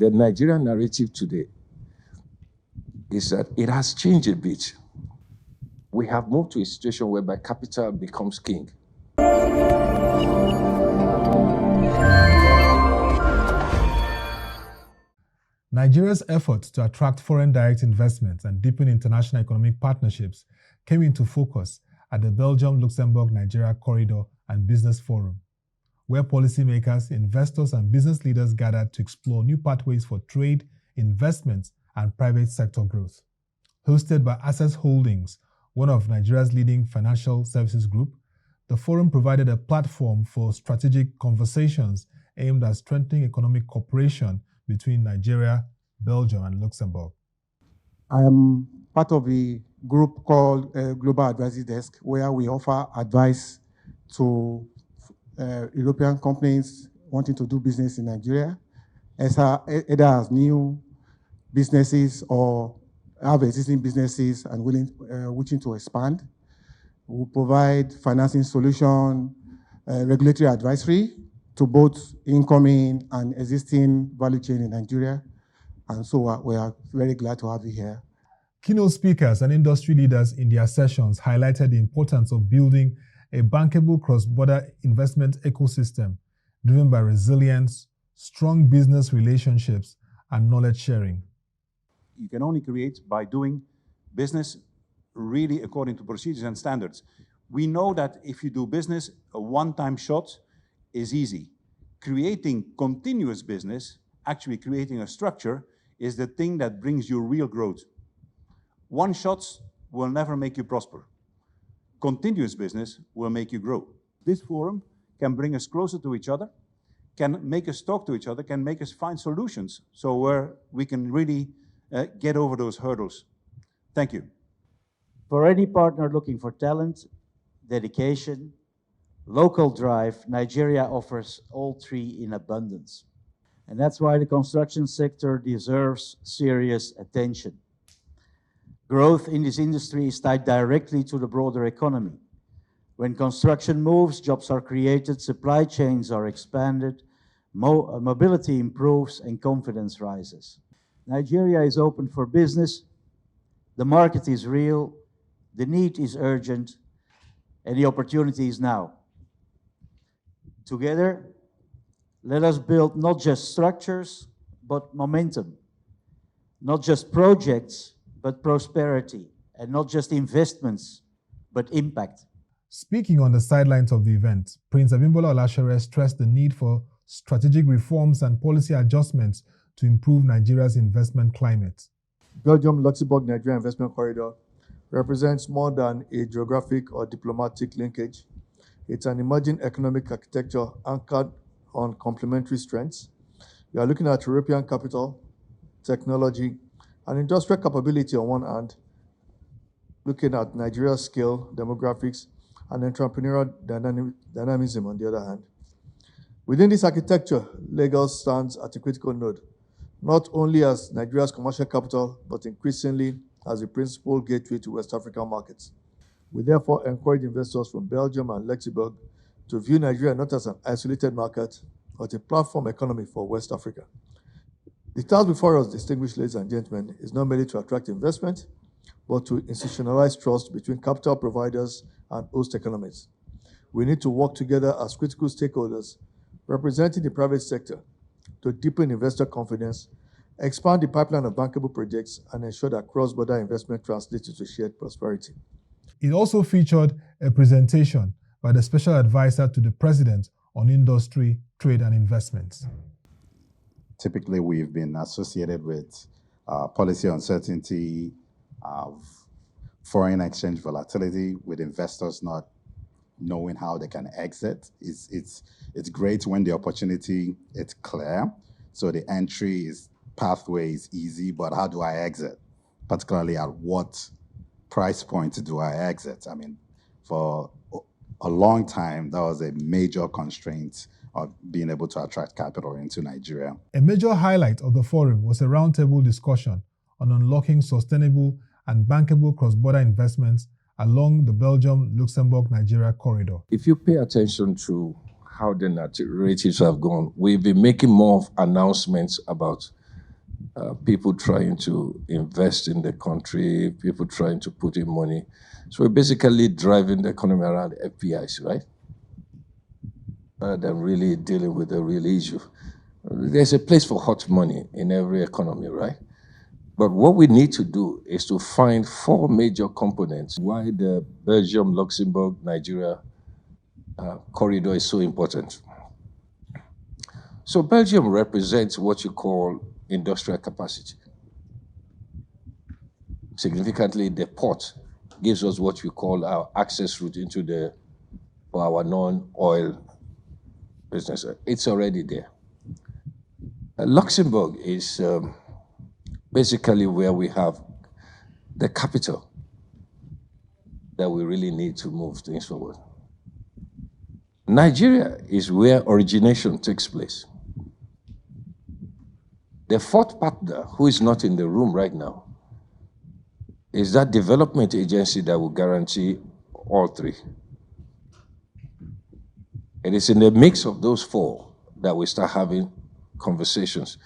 The Nigerian narrative today is that it has changed a bit. We have moved to a situation whereby capital becomes king. Nigeria's efforts to attract foreign direct investments and deepen international economic partnerships came into focus at the Belgium-Luxembourg-Nigeria Corridor and Business Forum, where policymakers, investors, and business leaders gathered to explore new pathways for trade, investments, and private sector growth. Hosted by Access Holdings, one of Nigeria's leading financial services group, the forum provided a platform for strategic conversations aimed at strengthening economic cooperation between Nigeria, Belgium, and Luxembourg. I am part of a group called Global Advisory Desk, where we offer advice to European companies wanting to do business in Nigeria, either as new businesses or have existing businesses and wishing to expand. We provide financing solution, regulatory advisory to both incoming and existing value chain in Nigeria. And so we are very glad to have you here. Keynote speakers and industry leaders in their sessions highlighted the importance of building a bankable cross-border investment ecosystem driven by resilience, strong business relationships, and knowledge sharing. You can only create by doing business really according to procedures and standards. We know that if you do business, a one-time shot is easy. Creating continuous business, actually creating a structure, is the thing that brings you real growth. One shots will never make you prosper. Continuous business will make you grow. This forum can bring us closer to each other, can make us talk to each other, can make us find solutions so where we can really get over those hurdles. Thank you. For any partner looking for talent, dedication, local drive, Nigeria offers all three in abundance. And that's why the construction sector deserves serious attention. Growth in this industry is tied directly to the broader economy. When construction moves, jobs are created, supply chains are expanded, mobility improves, and confidence rises. Nigeria is open for business, the market is real, the need is urgent, and the opportunity is now. Together, let us build not just structures, but momentum. Not just projects, but prosperity. And not just investments, but impact. Speaking on the sidelines of the event, Prince Abimbola Olashere stressed the need for strategic reforms and policy adjustments to improve Nigeria's investment climate. Belgium-Luxembourg-Nigeria investment corridor represents more than a geographic or diplomatic linkage. It's an emerging economic architecture anchored on complementary strengths. We are looking at European capital, technology, and industrial capability on one hand, looking at Nigeria's scale, demographics, and entrepreneurial dynamism on the other hand. Within this architecture, Lagos stands at a critical node, not only as Nigeria's commercial capital, but increasingly as a principal gateway to West African markets. We therefore encourage investors from Belgium and Luxembourg to view Nigeria not as an isolated market, but a platform economy for West Africa. The task before us, distinguished ladies and gentlemen, is not merely to attract investment, but to institutionalize trust between capital providers and host economies. We need to work together as critical stakeholders representing the private sector to deepen investor confidence, expand the pipeline of bankable projects, and ensure that cross-border investment translates into shared prosperity. It also featured a presentation by the Special Advisor to the President on Industry, Trade and Investments. Typically, we've been associated with policy uncertainty, foreign exchange volatility, with investors not knowing how they can exit. It's great when the opportunity is clear, so the pathway is easy, but how do I exit? Particularly at what price point do I exit? I mean, for a long time, that was a major constraint of being able to attract capital into Nigeria. A major highlight of the forum was a roundtable discussion on unlocking sustainable and bankable cross-border investments along the Belgium-Luxembourg-Nigeria corridor. If you pay attention to how the narratives have gone, we've been making more announcements about people trying to invest in the country, people trying to put in money. So we're basically driving the economy around FPIs, right? Rather than really dealing with the real issue. There's a place for hot money in every economy, right? But what we need to do is to find 4 major components why the Belgium-Luxembourg-Nigeria corridor is so important. So Belgium represents what you call industrial capacity. Significantly, the port gives us what we call our access route into our non-oil business. It's already there. Luxembourg is basically where we have the capital that we really need to move things forward. Nigeria is where origination takes place. The 4th partner, who is not in the room right now, is that development agency that will guarantee all 3. It is in the mix of those 4 that we start having conversations.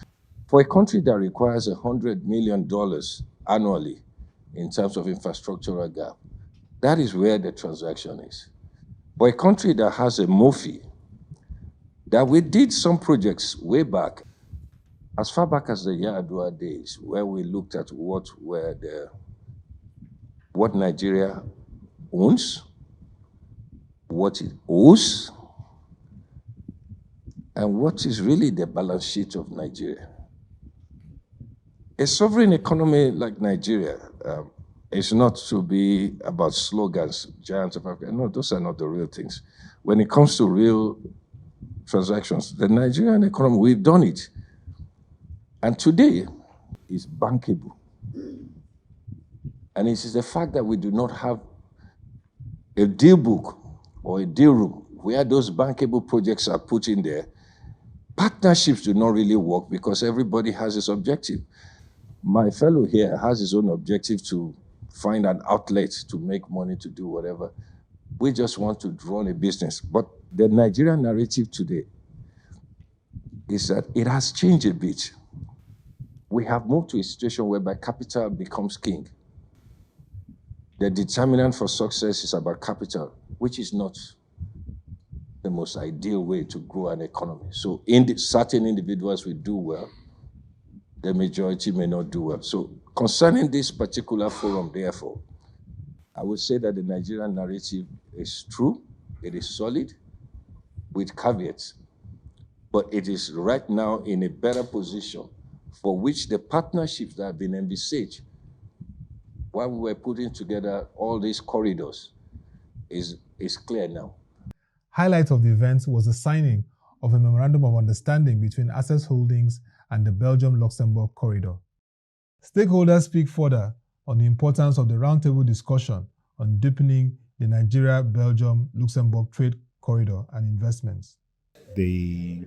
For a country that requires $100 million annually in terms of infrastructural gap, that is where the transaction is. For a country that has a MOFI, that we did some projects way back, as far back as the Yar'Adua days, where we looked at what Nigeria owns, what it owes, and what is really the balance sheet of Nigeria. A sovereign economy like Nigeria is not to be about slogans, giants of Africa. No, those are not the real things. When it comes to real transactions, the Nigerian economy, we've done it. And today is bankable. And it is the fact that we do not have a deal book or a deal room where those bankable projects are put in there. Partnerships do not really work because everybody has its objective. My fellow here has his own objective to find an outlet to make money, to do whatever. We just want to run a business. But the Nigerian narrative today is that it has changed a bit. We have moved to a situation whereby capital becomes king. The determinant for success is about capital, which is not the most ideal way to grow an economy. So certain individuals will do well, the majority may not do well. So concerning this particular forum, therefore, I would say that the Nigerian narrative is true, it is solid, with caveats, but it is right now in a better position for which the partnerships that have been envisaged while we were putting together all these corridors is clear now. Highlight of the event was the signing of a memorandum of understanding between Access Holdings and the Belgium-Luxembourg corridor. Stakeholders speak further on the importance of the roundtable discussion on deepening the Nigeria-Belgium-Luxembourg trade corridor and investments. The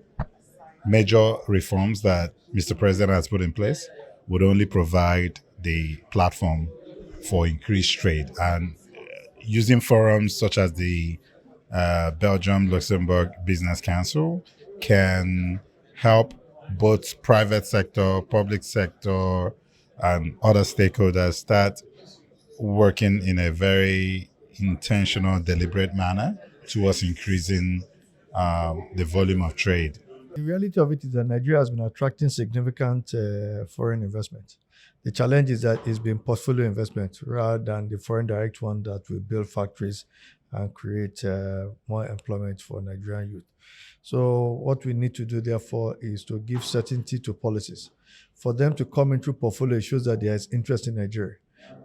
major reforms that Mr. President has put in place would only provide the platform for increased trade, and using forums such as the Belgium-Luxembourg Business Council can help both private sector, public sector, and other stakeholders start working in a very intentional, deliberate manner towards increasing the volume of trade. The reality of it is that Nigeria has been attracting significant foreign investment. The challenge is that it's been portfolio investment rather than the foreign direct one that will build factories and create more employment for Nigerian youth. So what we need to do, therefore, is to give certainty to policies. For them to come into portfolio shows that there is interest in Nigeria.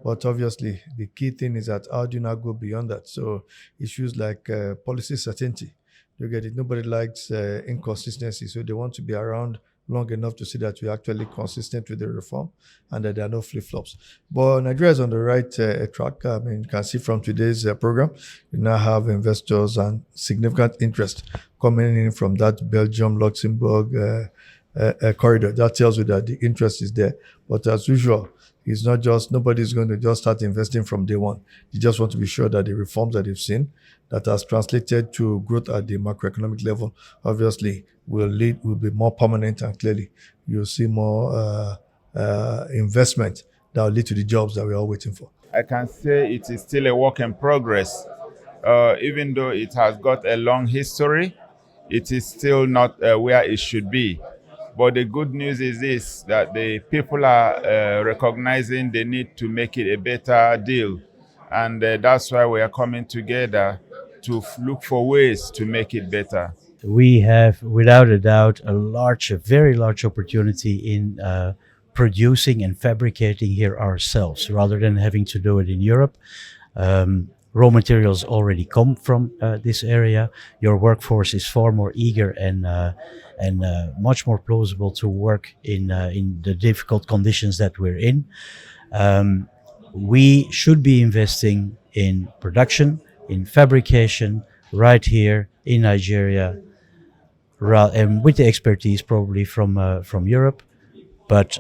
But obviously, the key thing is that how do you now go beyond that? So issues like policy certainty. You get it. Nobody likes inconsistency, so they want to be around long enough to see that we're actually consistent with the reform and that there are no flip-flops. But Nigeria is on the right track. I mean, you can see from today's program, you now have investors and significant interest coming in from that Belgium-Luxembourg corridor. That tells you that the interest is there. But as usual, it's not just, nobody's going to just start investing from day one. You just want to be sure that the reforms that they've seen that has translated to growth at the macroeconomic level, obviously will be more permanent, and clearly you'll see more investment that will lead to the jobs that we're all waiting for. I can say it is still a work in progress. Even though it has got a long history, it is still not where it should be. But the good news is this, that the people are recognizing the need to make it a better deal. And that's why we are coming together to look for ways to make it better. We have, without a doubt, a very large opportunity in producing and fabricating here ourselves, rather than having to do it in Europe. Raw materials already come from this area. Your workforce is far more eager and much more plausible to work in the difficult conditions that we're in. We should be investing in production, in fabrication, right here in Nigeria, and with the expertise probably from Europe, but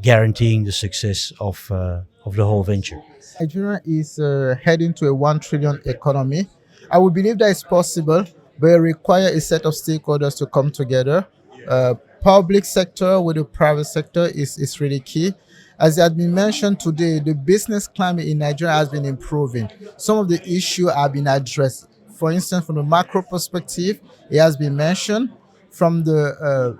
guaranteeing the success of the whole venture. Nigeria is heading to a 1 trillion economy. I would believe that it's possible, but it requires a set of stakeholders to come together. Public sector with the private sector is really key. As it has been mentioned today, the business climate in Nigeria has been improving. Some of the issues have been addressed. For instance, from the macro perspective, it has been mentioned. From the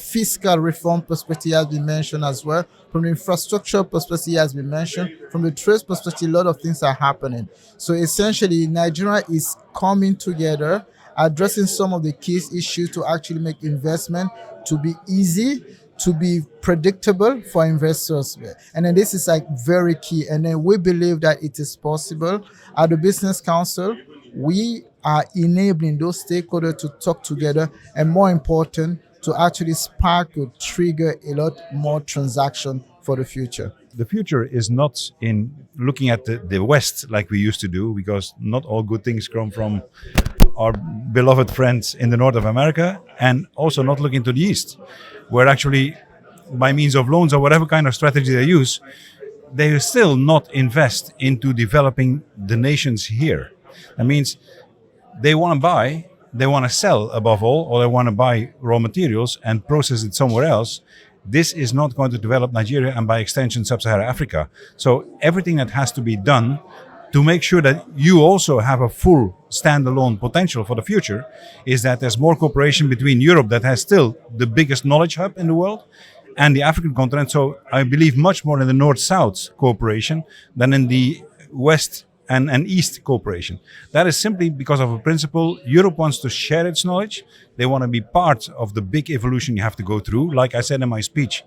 fiscal reform perspective, it has been mentioned as well. From the infrastructure perspective, it has been mentioned. From the trade perspective, a lot of things are happening. So essentially, Nigeria is coming together, addressing some of the key issues to actually make investment to be easy, to be predictable for investors. And then this is like very key. And then we believe that it is possible. At the Business Council, we are enabling those stakeholders to talk together, and more important, to actually spark or trigger a lot more transaction for the future. The future is not in looking at the West like we used to do, because not all good things come from our beloved friends in the North of America, and also not looking to the East, where actually by means of loans or whatever kind of strategy they use, they will still not invest into developing the nations here. That means they want to buy, they want to sell above all, or they want to buy raw materials and process it somewhere else. This is not going to develop Nigeria and by extension Sub-Saharan Africa. So everything that has to be done to make sure that you also have a full standalone potential for the future is that there's more cooperation between Europe, that has still the biggest knowledge hub in the world, and the African continent. So I believe much more in the North-South cooperation than in the West and East cooperation. That is simply because of a principle. Europe wants to share its knowledge. They want to be part of the big evolution you have to go through. Like I said in my speech,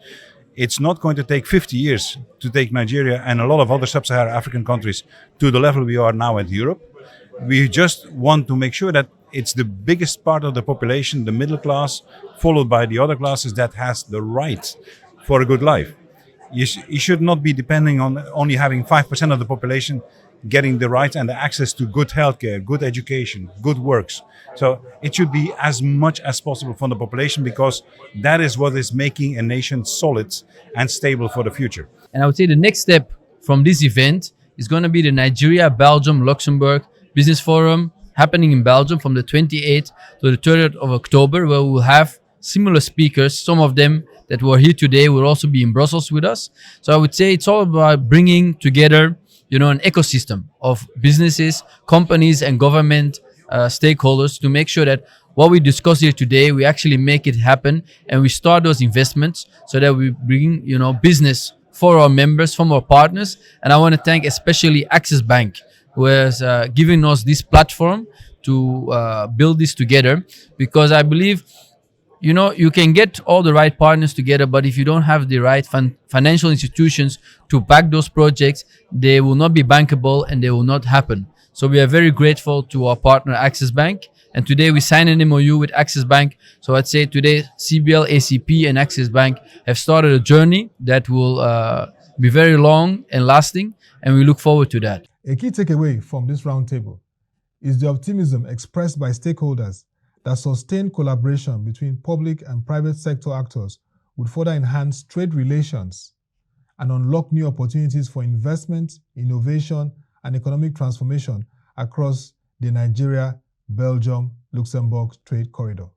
it's not going to take 50 years to take Nigeria and a lot of other sub-Saharan African countries to the level we are now at Europe. We just want to make sure that it's the biggest part of the population, the middle class, followed by the other classes, that has the right for a good life. You should not be depending on only having 5% of the population getting the right and the access to good healthcare, good education, good works. So it should be as much as possible from the population, because that is what is making a nation solid and stable for the future. And I would say the next step from this event is going to be the Nigeria, Belgium, Luxembourg Business Forum happening in Belgium from the 28th to the 30th of October, where we will have similar speakers. Some of them that were here today will also be in Brussels with us. So I would say it's all about bringing together, an ecosystem of businesses, companies, and government stakeholders to make sure that what we discuss here today, we actually make it happen, and we start those investments so that we bring, business for our members, from our partners. And I want to thank especially Access Bank, who has given us this platform to build this together, because I believe you can get all the right partners together, but if you don't have the right financial institutions to back those projects, they will not be bankable and they will not happen. So we are very grateful to our partner Access Bank, and today we signed an MOU with Access Bank. So I'd say today CBL, ACP and Access Bank have started a journey that will be very long and lasting, and we look forward to that. A key takeaway from this roundtable is the optimism expressed by stakeholders that sustained collaboration between public and private sector actors would further enhance trade relations and unlock new opportunities for investment, innovation, and economic transformation across the Nigeria, Belgium, Luxembourg trade corridor.